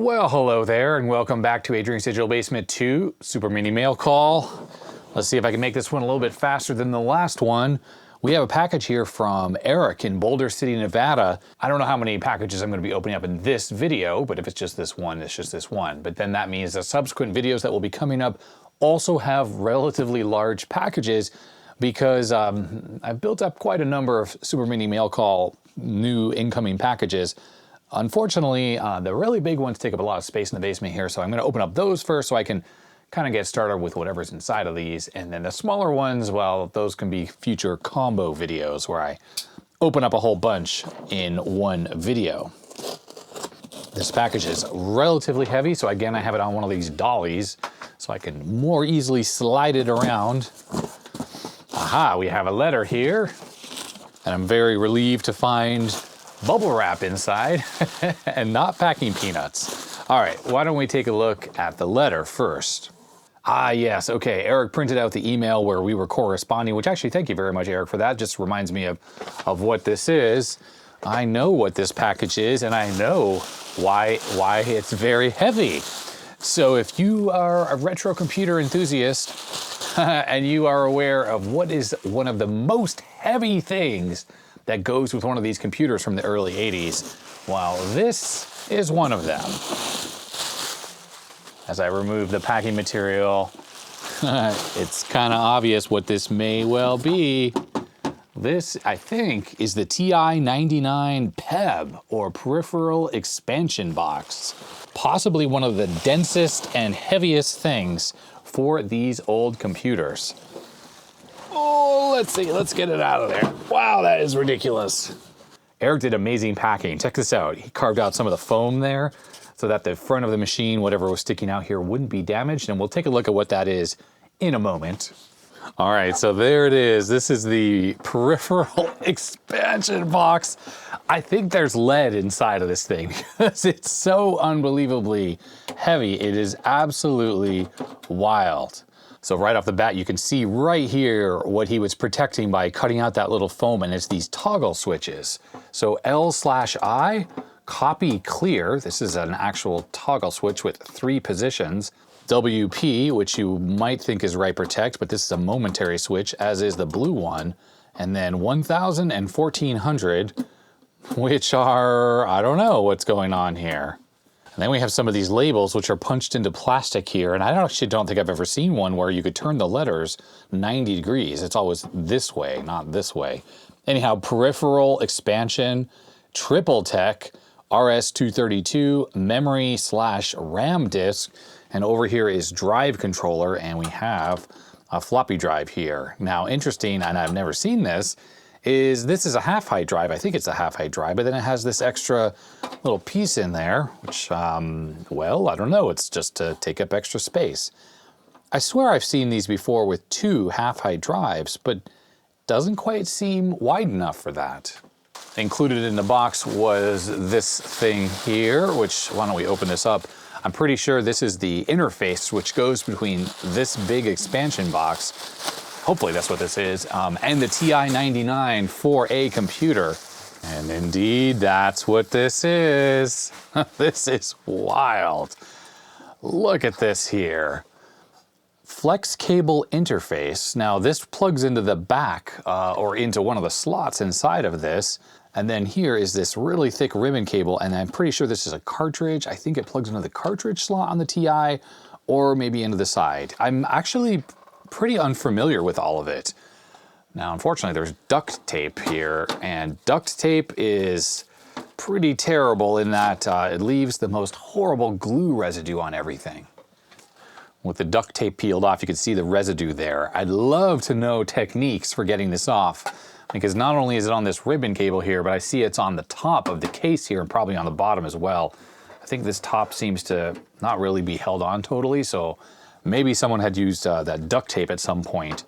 Well, hello there, and welcome back to Adrian's Digital Basement 2 Super Mini Mail Call. Let's see if I can make this one a little bit faster than the last one. We have a package here from Eric in Boulder City, Nevada. I don't know how many packages I'm going to be opening up in this video, but if it's just this one, it's just this one. But then that means the subsequent videos that will be coming up also have relatively large packages because I've built up quite a number of Super Mini Mail Call new incoming packages. Unfortunately, the really big ones take up a lot of space in the basement here, so I'm going to open up those first so I can kind of get started with whatever's inside of these. And then the smaller ones, well, those can be future combo videos where I open up a whole bunch in one video. This package is relatively heavy, so again, I have it on one of these dollies so I can more easily slide it around. Aha, we have a letter here, and I'm very relieved to find bubble wrap inside and not packing peanuts. All right, why don't we take a look at the letter first? Ah, yes, okay, Eric printed out the email where we were corresponding, which actually, thank you very much, Eric, for that. Just reminds me of what this is. I know what this package is, and I know why it's very heavy. So if you are a retro computer enthusiast and you are aware of what is one of the most heavy things that goes with one of these computers from the early 80s, well, this is one of them. As I remove the packing material, it's kind of obvious what this may well be. This, I think, is the TI-99 PEB, or Peripheral Expansion Box. Possibly one of the densest and heaviest things for these old computers. Oh, let's see, let's get it out of there. Wow, that is ridiculous. Eric did amazing packing. Check this out. He carved out some of the foam there so that the front of the machine, whatever was sticking out here, wouldn't be damaged. And we'll take a look at what that is in a moment. All right, so there it is. This is the Peripheral Expansion Box. I think there's lead inside of this thing because it's so unbelievably heavy. It is absolutely wild. So right off the bat, you can see right here what he was protecting by cutting out that little foam, and it's these toggle switches. So L/I, copy clear. This is an actual toggle switch with 3 positions. WP, which you might think is write protect, but this is a momentary switch, as is the blue one. And then 1000 and 1400, which are, I don't know what's going on here. And then we have some of these labels which are punched into plastic here, and I actually don't think I've ever seen one where you could turn the letters 90 degrees. It's always this way, not this way. Anyhow, Peripheral Expansion, Triple Tech, RS-232, Memory/RAM disk, and over here is Drive Controller, and we have a floppy drive here. Now, interesting, and I've never seen this, is this is a half-height drive. I think it's a half-height drive, but then it has this extra little piece in there, which, well, I don't know. It's just to take up extra space. I swear I've seen these before with 2 half-height drives, but doesn't quite seem wide enough for that. Included in the box was this thing here, which, why don't we open this up? I'm pretty sure this is the interface which goes between this big expansion box, hopefully that's what this is, and the TI-99 4A computer. And indeed, that's what this is. This is wild. Look at this here. Flex cable interface. Now this plugs into the back or into one of the slots inside of this. And then here is this really thick ribbon cable, and I'm pretty sure this is a cartridge. I think it plugs into the cartridge slot on the TI or maybe into the side. I'm actually pretty unfamiliar with all of it. Now, unfortunately, there's duct tape here, and duct tape is pretty terrible in that it leaves the most horrible glue residue on everything. With the duct tape peeled off, you can see the residue there. I'd love to know techniques for getting this off, because not only is it on this ribbon cable here, but I see it's on the top of the case here and probably on the bottom as well. I think this top seems to not really be held on totally, so maybe someone had used that duct tape at some point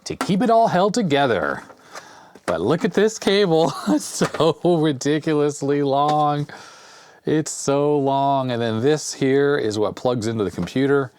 to keep it all held together. But look at this cable. It's so ridiculously long. It's so long. And then this here is what plugs into the computer.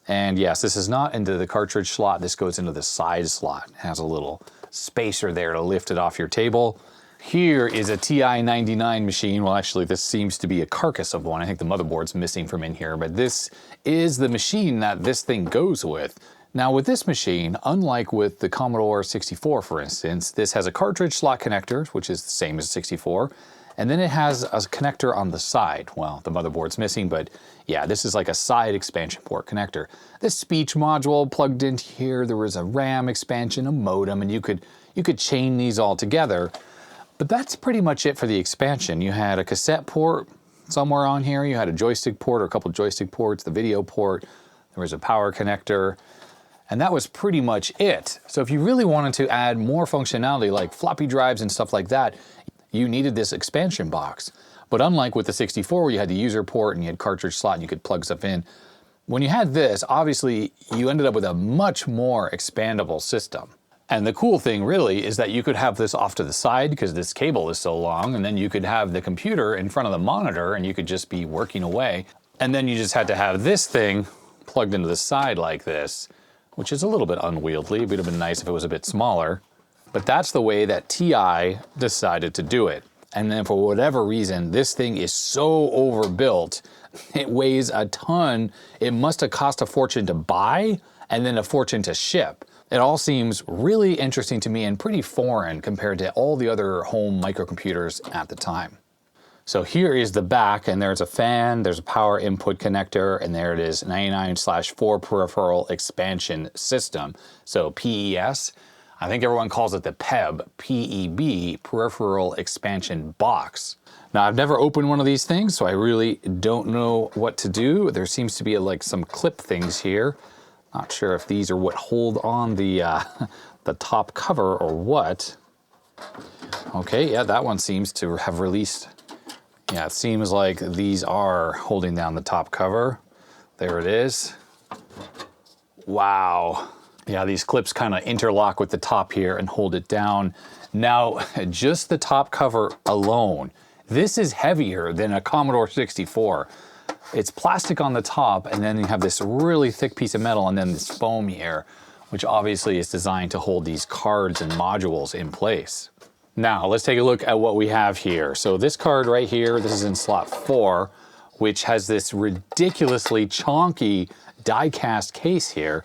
And yes, this is not into the cartridge slot. This goes into the side slot. It has a little spacer there to lift it off your table. Here is a TI-99 machine. Well, actually, this seems to be a carcass of one. I think the motherboard's missing from in here, but this is the machine that this thing goes with. Now, with this machine, unlike with the Commodore 64, for instance, this has a cartridge slot connector, which is the same as 64, and then it has a connector on the side. Well, the motherboard's missing, but yeah, this is like a side expansion port connector. This speech module plugged into here, there was a RAM expansion, a modem, and you could chain these all together. But that's pretty much it for the expansion. You had a cassette port somewhere on here, you had a joystick port or a couple joystick ports, the video port, there was a power connector, and that was pretty much it. So if you really wanted to add more functionality like floppy drives and stuff like that, you needed this expansion box. But unlike with the 64 where you had the user port and you had cartridge slot and you could plug stuff in, when you had this, obviously you ended up with a much more expandable system. And the cool thing really is that you could have this off to the side because this cable is so long, and then you could have the computer in front of the monitor and you could just be working away. And then you just had to have this thing plugged into the side like this, which is a little bit unwieldy. It would have been nice if it was a bit smaller. But that's the way that TI decided to do it. And then for whatever reason, this thing is so overbuilt, it weighs a ton. It must have cost a fortune to buy and then a fortune to ship. It all seems really interesting to me and pretty foreign compared to all the other home microcomputers at the time. So here is the back, and there's a fan, there's a power input connector, and there it is, 99/4 Peripheral Expansion System. So PES, I think everyone calls it the PEB, P-E-B, Peripheral Expansion Box. Now, I've never opened one of these things, so I really don't know what to do. There seems to be like some clip things here. Not sure if these are what hold on the top cover or what. Okay, yeah, that one seems to have released. Yeah, it seems like these are holding down the top cover. There it is. Wow. Yeah, these clips kind of interlock with the top here and hold it down. Now, just the top cover alone, this is heavier than a Commodore 64. It's plastic on the top, and then you have this really thick piece of metal and then this foam here, which obviously is designed to hold these cards and modules in place. Now, let's take a look at what we have here. So this card right here, this is in slot 4, which has this ridiculously chonky die-cast case here.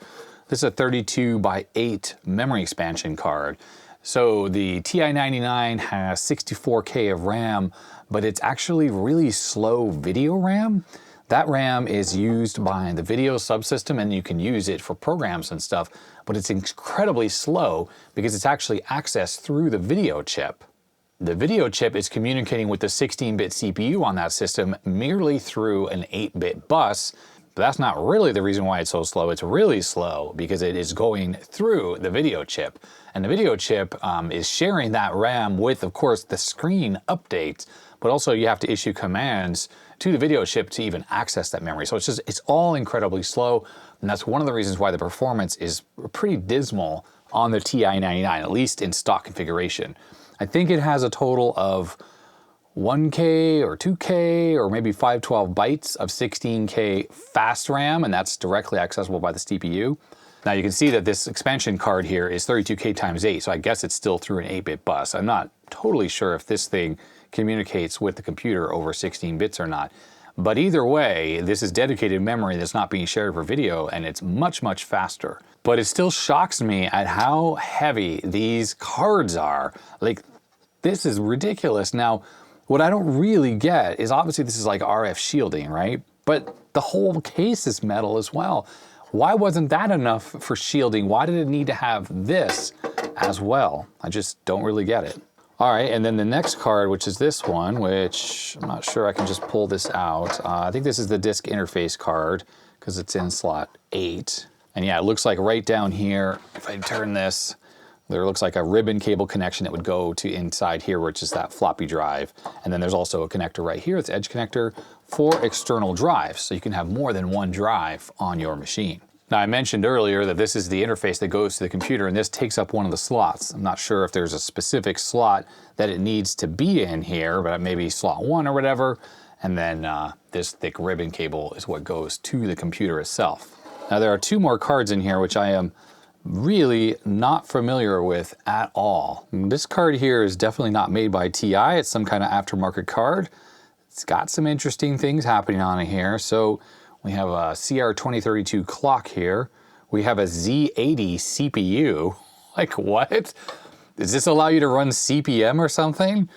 This is a 32x8 memory expansion card. So the TI-99 has 64K of RAM, but it's actually really slow video RAM. That RAM is used by the video subsystem, and you can use it for programs and stuff, but it's incredibly slow because it's actually accessed through the video chip. The video chip is communicating with the 16-bit CPU on that system merely through an 8-bit bus, but that's not really the reason why it's so slow. It's really slow because it is going through the video chip. And the video chip is sharing that RAM with, of course, the screen updates, but also you have to issue commands to the video chip to even access that memory. So it's all incredibly slow, and that's one of the reasons why the performance is pretty dismal on the TI-99, at least in stock configuration. I think it has a total of 1K or 2K or maybe 512 bytes of 16K fast RAM, and that's directly accessible by the CPU. Now you can see that this expansion card here is 32K times 8, so I guess it's still through an 8-bit bus. I'm not totally sure if this thing communicates with the computer over 16 bits or not. But either way, this is dedicated memory that's not being shared for video, and it's much, much faster. But it still shocks me at how heavy these cards are. Like, this is ridiculous. Now, what I don't really get is obviously this is like RF shielding, right? But the whole case is metal as well. Why wasn't that enough for shielding? Why did it need to have this as well? I just don't really get it. All right, and then the next card, which is this one, which I'm not sure I can just pull this out. I think this is the disk interface card because it's in slot 8. And yeah, it looks like right down here, if I turn this, there looks like a ribbon cable connection that would go to inside here, which is that floppy drive. And then there's also a connector right here, it's edge connector for external drives. So you can have more than one drive on your machine. Now, I mentioned earlier that this is the interface that goes to the computer, and this takes up one of the slots. I'm not sure if there's a specific slot that it needs to be in here, but maybe slot 1 or whatever. And then this thick ribbon cable is what goes to the computer itself. Now, there are 2 more cards in here, which I am really not familiar with at all. This card here is definitely not made by TI. It's some kind of aftermarket card. It's got some interesting things happening on it here. So we have a CR2032 clock here. We have a Z80 CPU. Like what? Does this allow you to run CPM or something?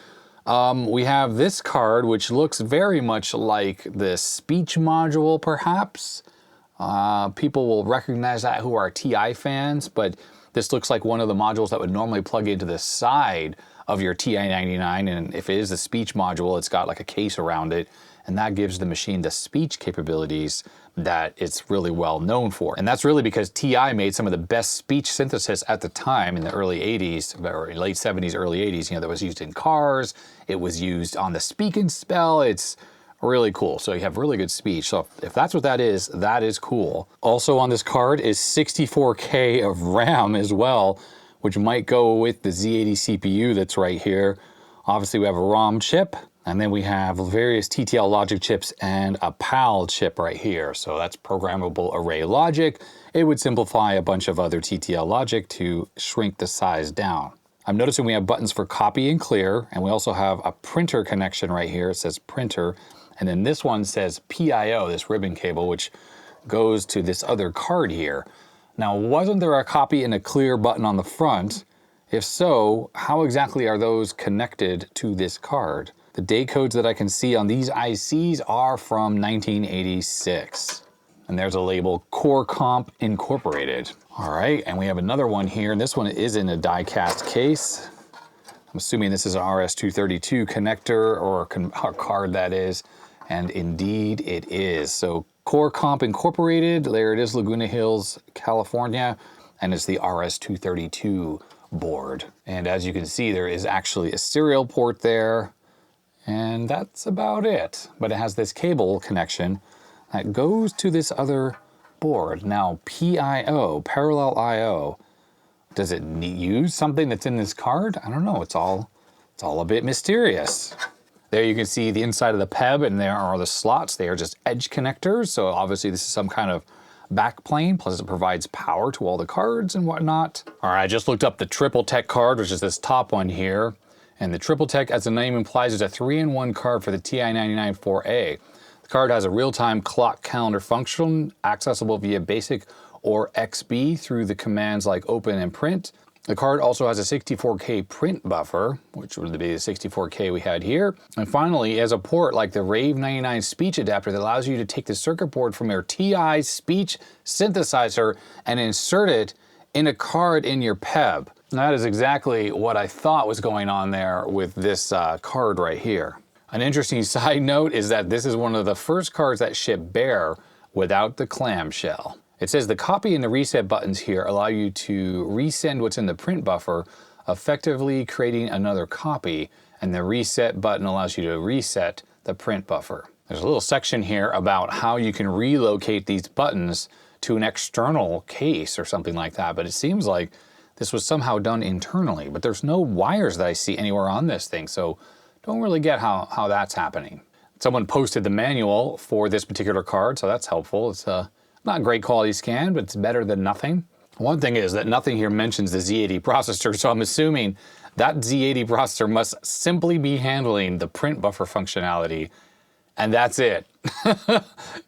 We have this card, which looks very much like the speech module, perhaps. People will recognize that who are TI fans, but this looks like one of the modules that would normally plug into the side of your TI-99, and if it is a speech module, it's got like a case around it, and that gives the machine the speech capabilities that it's really well known for. And that's really because TI made some of the best speech synthesis at the time in the early 80s, or late 70s, early 80s, that was used in cars, it was used on the Speak and Spell, it's really cool. So you have really good speech. So if that's what that is cool. Also on this card is 64K of RAM as well, which might go with the Z80 CPU that's right here. Obviously we have a ROM chip, and then we have various TTL logic chips and a PAL chip right here. So that's programmable array logic. It would simplify a bunch of other TTL logic to shrink the size down. I'm noticing we have buttons for copy and clear, and we also have a printer connection right here. It says printer. And then this one says PIO, this ribbon cable, which goes to this other card here. Now, wasn't there a copy and a clear button on the front? If so, how exactly are those connected to this card? The date codes that I can see on these ICs are from 1986. And there's a label, CorComp Incorporated. All right, and we have another one here, and this one is in a die-cast case. I'm assuming this is an RS-232 connector, or a card that is, and indeed it is. So CorComp Incorporated, there it is, Laguna Hills, California, and it's the RS-232 board. And as you can see, there is actually a serial port there, and that's about it. But it has this cable connection that goes to this other board. Now, PIO, parallel IO, does it use something that's in this card? I don't know, it's all a bit mysterious. There you can see the inside of the PEB, and there are the slots. They are just edge connectors, so obviously this is some kind of backplane, plus it provides power to all the cards and whatnot. All right, I just looked up the Triple Tech card, which is this top one here. And the Triple Tech, as the name implies, is a 3-in-1 card for the TI-99 4A. The card has a real-time clock calendar function, accessible via BASIC or XB through the commands like open and print. The card also has a 64K print buffer, which would be the 64K we had here. And finally, it has a port like the Rave 99 speech adapter that allows you to take the circuit board from your TI speech synthesizer and insert it in a card in your PEB. And that is exactly what I thought was going on there with this card right here. An interesting side note is that this is one of the first cards that ship bare without the clamshell. It says the copy and the reset buttons here allow you to resend what's in the print buffer, effectively creating another copy, and the reset button allows you to reset the print buffer. There's a little section here about how you can relocate these buttons to an external case or something like that, but it seems like this was somehow done internally, but there's no wires that I see anywhere on this thing, so don't really get how that's happening. Someone posted the manual for this particular card, so that's helpful. It's not a great quality scan, but it's better than nothing. One thing is that nothing here mentions the Z80 processor, so I'm assuming that Z80 processor must simply be handling the print buffer functionality, and that's it.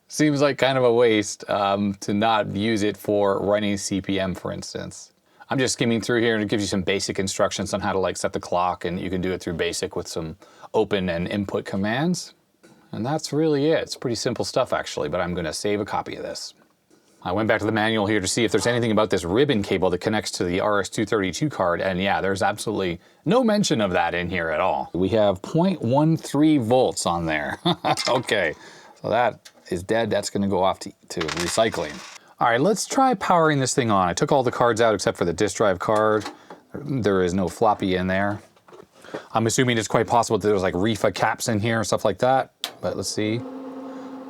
Seems like kind of a waste to not use it for running CPM, for instance. I'm just skimming through here, and it gives you some basic instructions on how to set the clock, and you can do it through BASIC with some open and input commands. And that's really it. It's pretty simple stuff actually, but I'm gonna save a copy of this. I went back to the manual here to see if there's anything about this ribbon cable that connects to the RS-232 card, and yeah, there's absolutely no mention of that in here at all. We have 0.13 volts on there. Okay, so that is dead. That's gonna go off to recycling. All right, let's try powering this thing on. I took all the cards out except for the disk drive card. There is no floppy in there. I'm assuming it's quite possible that there's REFA caps in here and stuff like that, but let's see.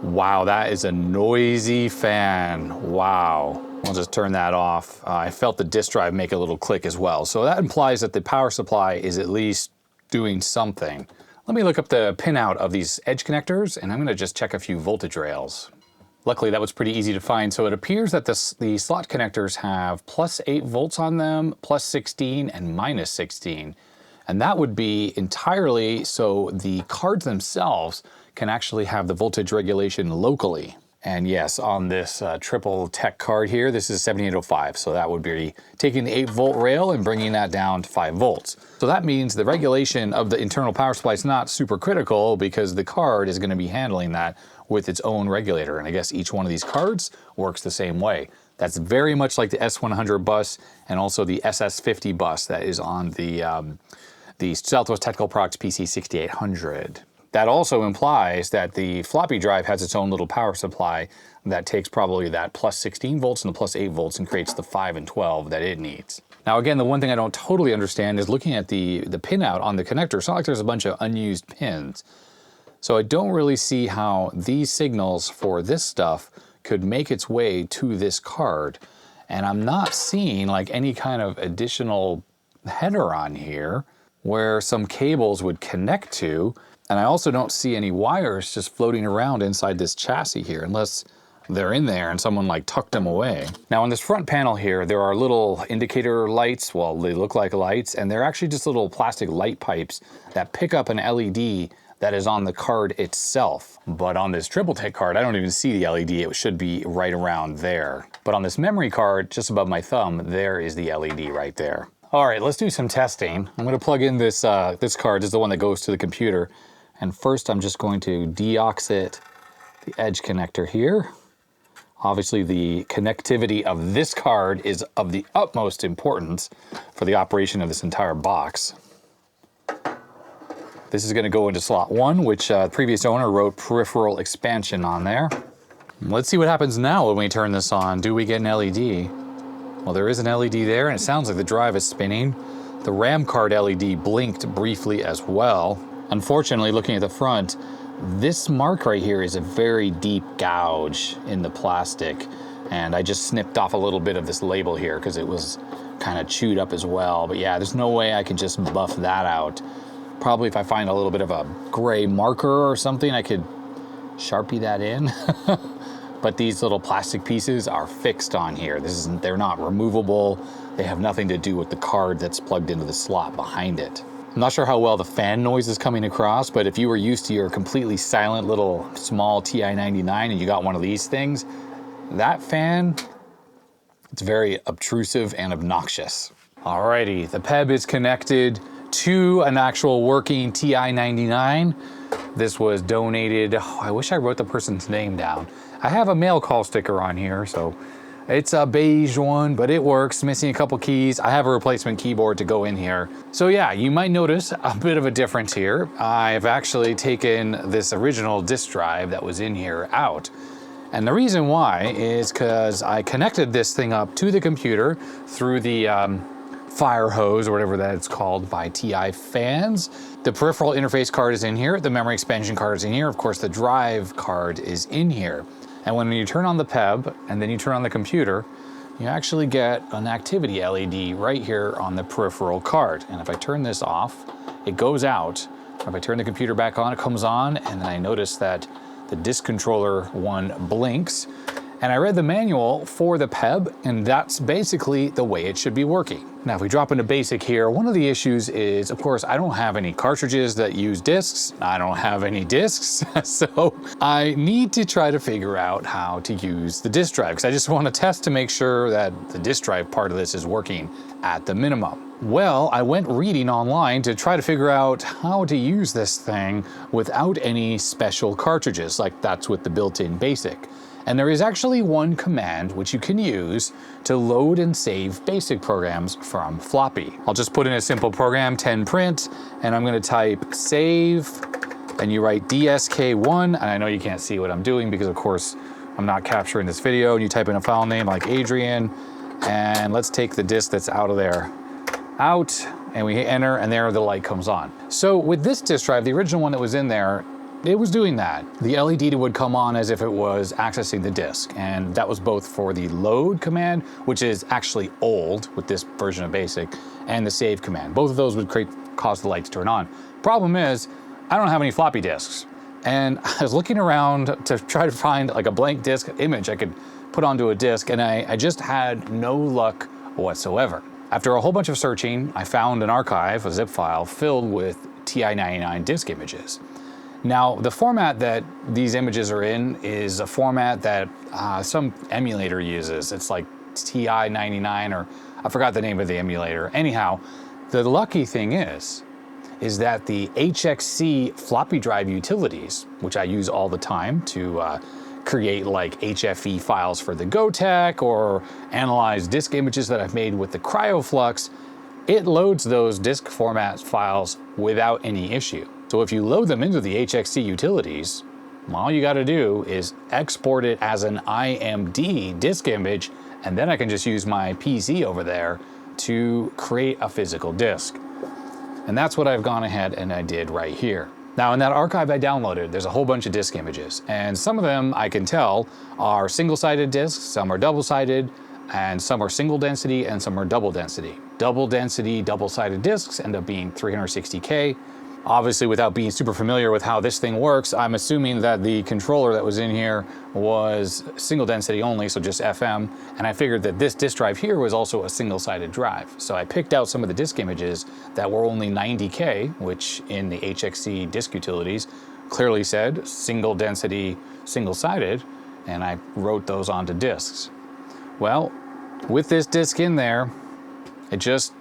Wow, that is a noisy fan. Wow. I'll just turn that off. I felt the disk drive make a little click as well. So that implies that the power supply is at least doing something. Let me look up the pinout of these edge connectors, and I'm gonna just check a few voltage rails. Luckily, that was pretty easy to find. So it appears that the slot connectors have plus 8 volts on them, plus 16, and minus 16. And that would be entirely so the cards themselves can actually have the voltage regulation locally. And yes, on this triple tech card here, this is 7805. So that would be taking the 8-volt rail and bringing that down to 5 volts. So that means the regulation of the internal power supply is not super critical because the card is going to be handling that with its own regulator. And I guess each one of these cards works the same way. That's very much like the S100 bus and also the SS50 bus that is on the Southwest Technical Products PC6800. That also implies that the floppy drive has its own little power supply that takes probably that plus 16 volts and the plus 8 volts and creates the 5 and 12 that it needs. Now again, the one thing I don't totally understand is looking at the pinout on the connector. It's not like there's a bunch of unused pins. So I don't really see how these signals for this stuff could make its way to this card. And I'm not seeing like any kind of additional header on here where some cables would connect to. And I also don't see any wires just floating around inside this chassis here, unless they're in there and someone like tucked them away. Now on this front panel here, there are little indicator lights. Well, they look like lights, and they're actually just little plastic light pipes that pick up an LED that is on the card itself. But on this triple tech card, I don't even see the LED. It should be right around there. But on this memory card, just above my thumb, there is the LED right there. All right, let's do some testing. I'm gonna plug in this card. This is the one that goes to the computer. And first I'm just going to deoxit the edge connector here. Obviously the connectivity of this card is of the utmost importance for the operation of this entire box. This is going to go into slot 1, which the previous owner wrote Peripheral Expansion on there. Let's see what happens now when we turn this on. Do we get an LED? Well, there is an LED there, and it sounds like the drive is spinning. The RAM card LED blinked briefly as well. Unfortunately, looking at the front, this mark right here is a very deep gouge in the plastic, and I just snipped off a little bit of this label here because it was kind of chewed up as well. But yeah, there's no way I can just buff that out. Probably if I find a little bit of a gray marker or something, I could Sharpie that in. But these little plastic pieces are fixed on here. They're not removable. They have nothing to do with the card that's plugged into the slot behind it. I'm not sure how well the fan noise is coming across, but if you were used to your completely silent little small TI-99 and you got one of these things, that fan, it's very obtrusive and obnoxious. Alrighty, the PEB is connected to an actual working TI-99. This was donated, I wish I wrote the person's name down. I have a mail call sticker on here, so it's a beige one, but it works, missing a couple keys. I have a replacement keyboard to go in here. So yeah, you might notice a bit of a difference here. I've actually taken this original disk drive that was in here out. And the reason why is because I connected this thing up to the computer through the fire hose or whatever that it's called by TI fans. The peripheral interface card is in here. The memory expansion card is in here. Of course, the drive card is in here. And when you turn on the PEB and then you turn on the computer, you actually get an activity LED right here on the peripheral card. And if I turn this off, it goes out. If I turn the computer back on, it comes on, and then I notice that the disk controller one blinks. And I read the manual for the PEB, and that's basically the way it should be working. Now, if we drop into basic here, one of the issues is, of course, I don't have any cartridges that use disks. I don't have any disks, so I need to try to figure out how to use the disk drive, because I just want to test to make sure that the disk drive part of this is working at the minimum. Well, I went reading online to try to figure out how to use this thing without any special cartridges, like that's with the built-in basic. And there is actually one command which you can use to load and save basic programs from floppy. I'll just put in a simple program, 10 print, and I'm gonna type save, and you write DSK1, and I know you can't see what I'm doing because of course I'm not capturing this video, and you type in a file name like Adrian, and let's take the disk that's out of there out, and we hit enter, and there the light comes on. So with this disk drive, the original one that was in there, it was doing that. The LED would come on as if it was accessing the disk, and that was both for the load command, which is actually old with this version of BASIC, and the save command. Both of those would cause the light to turn on. Problem is, I don't have any floppy disks. And I was looking around to try to find like a blank disk image I could put onto a disk, and I just had no luck whatsoever. After a whole bunch of searching, I found an archive, a zip file, filled with TI-99 disk images. Now, the format that these images are in is a format that some emulator uses. It's like TI-99, or I forgot the name of the emulator. Anyhow, the lucky thing is that the HXC floppy drive utilities, which I use all the time to create like HFE files for the GoTech or analyze disk images that I've made with the CryoFlux, it loads those disk format files without any issue. So if you load them into the HXC utilities, all you gotta do is export it as an IMD disk image, and then I can just use my PC over there to create a physical disk. And that's what I've gone ahead and I did right here. Now in that archive I downloaded, there's a whole bunch of disk images, and some of them I can tell are single-sided disks, some are double-sided, and some are single density and some are double density. Double density, double-sided disks end up being 360K. Obviously, without being super familiar with how this thing works, I'm assuming that the controller that was in here was single density only, so just FM, and I figured that this disk drive here was also a single-sided drive. So I picked out some of the disk images that were only 90K, which in the HXC disk utilities clearly said single density, single-sided, and I wrote those onto disks. Well, with this disk in there, it just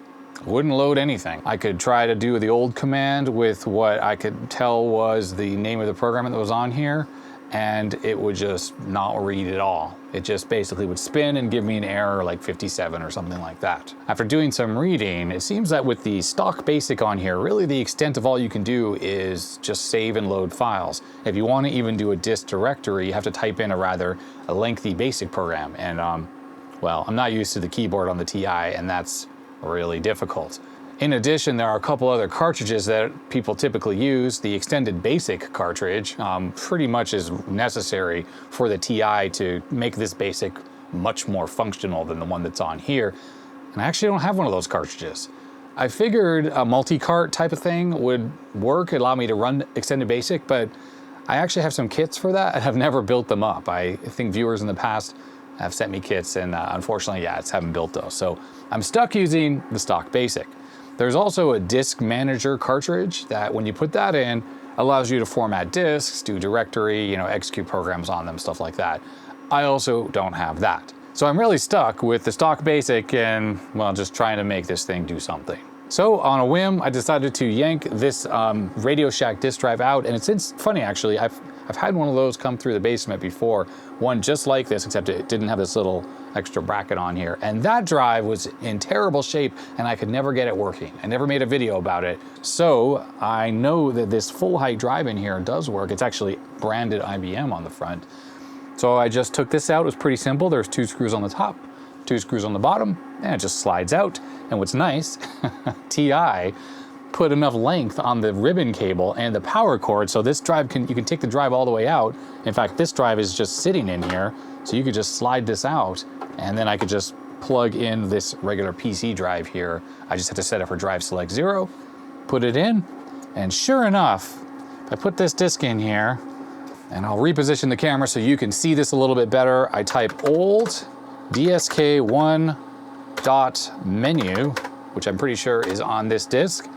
wouldn't load anything. I could try to do the old command with what I could tell was the name of the program that was on here, and it would just not read at all. It just basically would spin and give me an error like 57 or something like that. After doing some reading, it seems that with the stock basic on here, really the extent of all you can do is just save and load files. If you want to even do a disk directory, you have to type in a rather lengthy basic program, and well, I'm not used to the keyboard on the TI, and that's really difficult. In addition, there are a couple other cartridges that people typically use. The extended basic cartridge pretty much is necessary for the TI to make this basic much more functional than the one that's on here. And I actually don't have one of those cartridges. I figured a multi-cart type of thing would work, allow me to run extended basic, but I actually have some kits for that and I've never built them up. I think viewers in the past have sent me kits, and unfortunately, yeah, I just haven't built those. So I'm stuck using the stock basic. There's also a disk manager cartridge that when you put that in, allows you to format disks, do directory, execute programs on them, stuff like that. I also don't have that. So I'm really stuck with the stock basic and, well, just trying to make this thing do something. So on a whim, I decided to yank this Radio Shack disk drive out, and it's funny actually, I've had one of those come through the basement before, one just like this, except it didn't have this little extra bracket on here. And that drive was in terrible shape and I could never get it working. I never made a video about it. So I know that this full height drive in here does work. It's actually branded IBM on the front. So I just took this out. It was pretty simple. There's 2 screws on the top, 2 screws on the bottom, and it just slides out. And what's nice, TI put enough length on the ribbon cable and the power cord, so this drive you can take the drive all the way out. In fact, this drive is just sitting in here, so you could just slide this out, and then I could just plug in this regular PC drive here. I just have to set it for drive select 0, put it in, and sure enough, I put this disk in here, and I'll reposition the camera so you can see this a little bit better. I type old dsk1.menu, which I'm pretty sure is on this disk.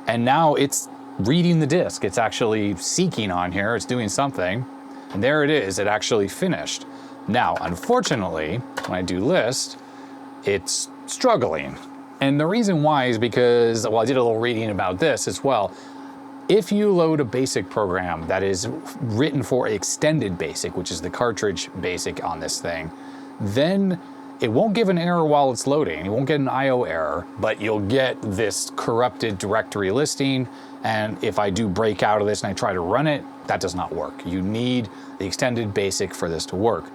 And now it's reading the disk. It's actually seeking on here. It's doing something. And there it is. It actually finished. Now, unfortunately, when I do list, it's struggling. And the reason why is because, well, I did a little reading about this as well. If you load a basic program that is written for extended basic, which is the cartridge basic on this thing, then it won't give an error while it's loading. You won't get an IO error, but you'll get this corrupted directory listing. And if I do break out of this and I try to run it, that does not work. You need the extended basic for this to work.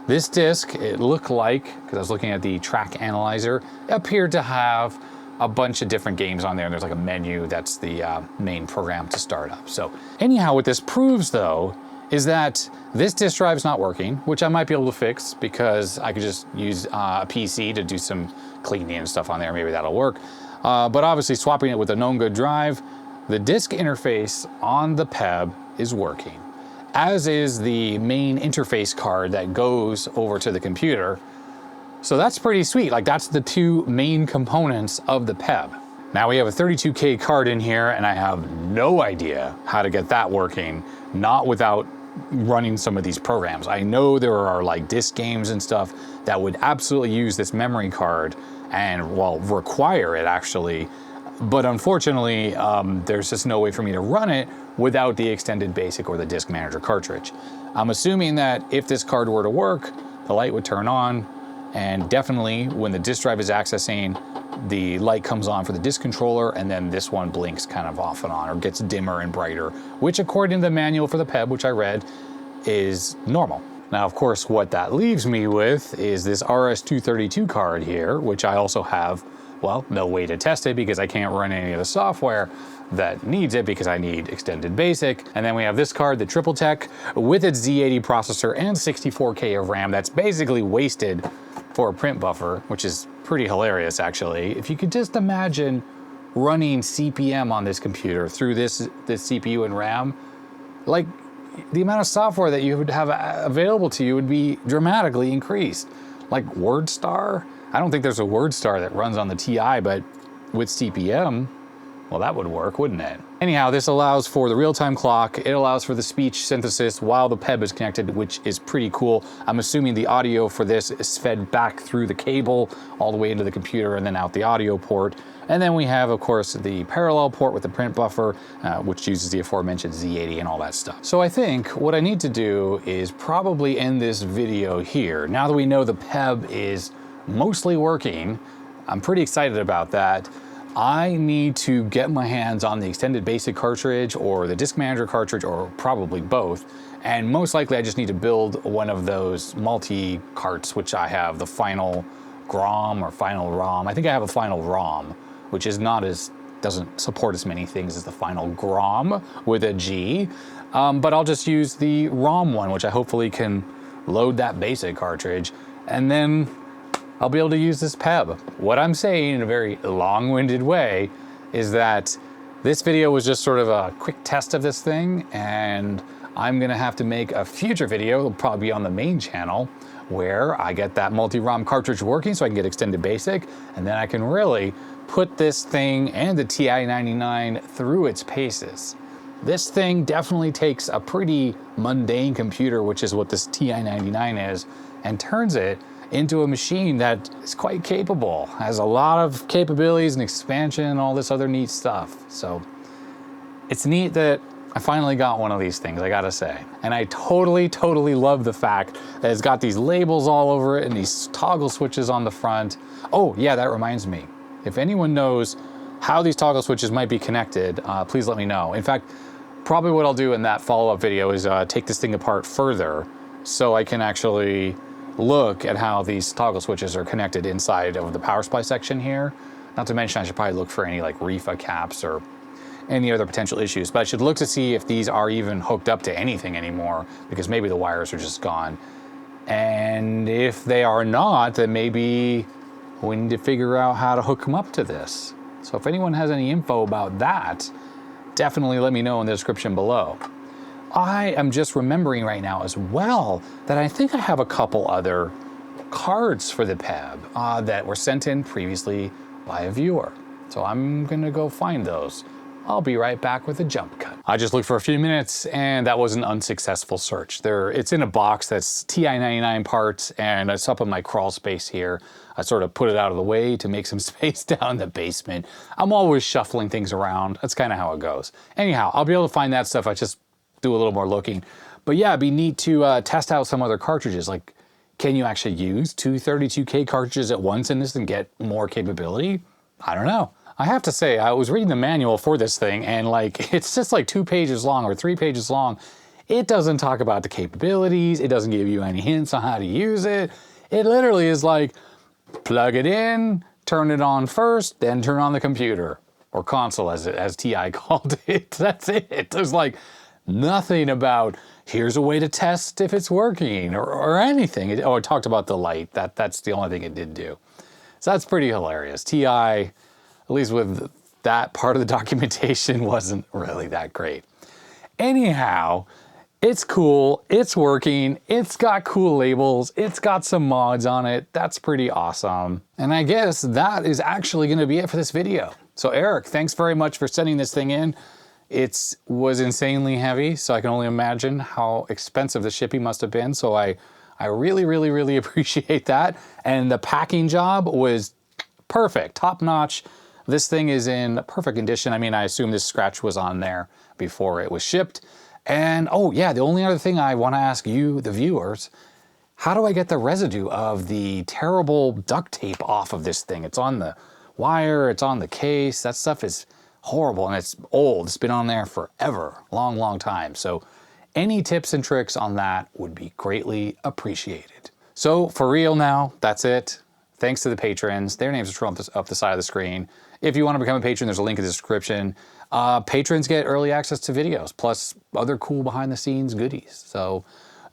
This disk, it looked like, because I was looking at the track analyzer, it appeared to have a bunch of different games on there. And there's like a menu that's the main program to start up. So anyhow, what this proves though, is that this disk drive is not working, which I might be able to fix because I could just use a PC to do some cleaning and stuff on there. Maybe that'll work. But obviously swapping it with a known good drive, the disk interface on the PEB is working, as is the main interface card that goes over to the computer. So that's pretty sweet. Like, that's the two main components of the PEB. Now we have a 32K card in here, and I have no idea how to get that working, not without running some of these programs. I know there are like disc games and stuff that would absolutely use this memory card and, well, require it actually. But unfortunately, there's just no way for me to run it without the extended basic or the disk manager cartridge. I'm assuming that if this card were to work, the light would turn on, and definitely when the disk drive is accessing, the light comes on for the disk controller, and then this one blinks kind of off and on, or gets dimmer and brighter, which according to the manual for the PEB, which I read, is normal. Now, of course, what that leaves me with is this RS-232 card here, which I also have, well, no way to test it because I can't run any of the software that needs it because I need extended basic. And then we have this card, the Triple Tech, with its Z80 processor and 64K of RAM that's basically wasted for a print buffer, which is pretty hilarious actually. If you could just imagine running CPM on this computer through this CPU and RAM, like, the amount of software that you would have available to you would be dramatically increased. Like WordStar, I don't think there's a WordStar that runs on the TI, but with CPM, well, that would work, wouldn't it? Anyhow, this allows for the real-time clock. It allows for the speech synthesis while the PEB is connected, which is pretty cool. I'm assuming the audio for this is fed back through the cable all the way into the computer and then out the audio port. And then we have, of course, the parallel port with the print buffer, which uses the aforementioned Z80 and all that stuff. So I think what I need to do is probably end this video here. Now that we know the PEB is mostly working, I'm pretty excited about that. I need to get my hands on the extended basic cartridge or the disk manager cartridge, or probably both. And most likely I just need to build one of those multi-carts, which I have the final GROM or final ROM. I think I have a final ROM, which is not as, doesn't support as many things as the final GROM with a G. But I'll just use the ROM one, which I hopefully can load that basic cartridge, and then I'll be able to use this PEB. What I'm saying in a very long-winded way is that this video was just sort of a quick test of this thing, and I'm gonna have to make a future video, it'll probably be on the main channel, where I get that multi-ROM cartridge working so I can get extended basic, and then I can really put this thing and the TI-99 through its paces. This thing definitely takes a pretty mundane computer, which is what this TI-99 is, and turns it into a machine that is quite capable, has a lot of capabilities and expansion and all this other neat stuff. So it's neat that I finally got one of these things, I gotta say. And I totally love the fact that it's got these labels all over it and these toggle switches on the front. Oh yeah, that reminds me. If anyone knows how these toggle switches might be connected, please let me know. In fact, probably what I'll do in that follow-up video is take this thing apart further so I can actually look at how these toggle switches are connected inside of the power supply section here. Not to mention I should probably look for any like refa caps or any other potential issues, but I should look to see if these are even hooked up to anything anymore, because maybe the wires are just gone. And if they are not, then maybe we need to figure out how to hook them up to this. So if anyone has any info about that, definitely let me know in the description below. I am just remembering right now as well that I think I have a couple other cards for the PEB that were sent in previously by a viewer. So I'm gonna go find those. I'll be right back with a jump cut. I just looked for a few minutes and that was an unsuccessful search. It's in a box that's TI-99 parts, and it's up in my crawl space here. I sort of put it out of the way to make some space down in the basement. I'm always shuffling things around. That's kind of how it goes. Anyhow, I'll be able to find that stuff. I just do a little more looking. But yeah, it'd be neat to test out some other cartridges. Like, can you actually use two 32K cartridges at once in this and get more capability? I don't know. I have to say, I was reading the manual for this thing, and like, it's just like 2 pages long or 3 pages long. It doesn't talk about the capabilities. It doesn't give you any hints on how to use it. It literally is like, plug it in, turn it on first, then turn on the computer, or console as TI called it. That's it. There's like nothing about, here's a way to test if it's working or anything. It talked about the light. That's the only thing it did do. So that's pretty hilarious. TI, at least with that part of the documentation, wasn't really that great. Anyhow, it's cool, it's working, it's got cool labels, it's got some mods on it. That's pretty awesome. And I guess that is actually gonna be it for this video. So Eric, thanks very much for sending this thing in. It was insanely heavy, so I can only imagine how expensive the shipping must have been. So I really, really, really appreciate that. And the packing job was perfect, top notch. This thing is in perfect condition. I mean, I assume this scratch was on there before it was shipped. And oh yeah, the only other thing I want to ask you, the viewers, how do I get the residue of the terrible duct tape off of this thing? It's on the wire, it's on the case. That stuff is horrible and it's old. It's been on there forever, long, long time. So any tips and tricks on that would be greatly appreciated. So for real now, that's it. Thanks to the patrons. Their names are up the side of the screen. If you want to become a patron, there's a link in the description. Patrons get early access to videos, plus other cool behind the scenes goodies. So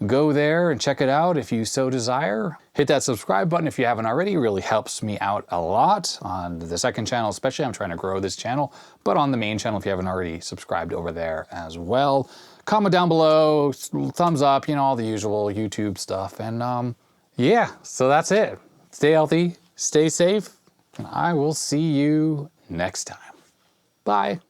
go there and check it out if you so desire. Hit that subscribe button if you haven't already. It really helps me out a lot on the second channel, especially. I'm trying to grow this channel, but on the main channel, if you haven't already subscribed over there as well. Comment down below, thumbs up, you know, all the usual YouTube stuff. And yeah, so that's it. Stay healthy, stay safe, and I will see you next time. Bye.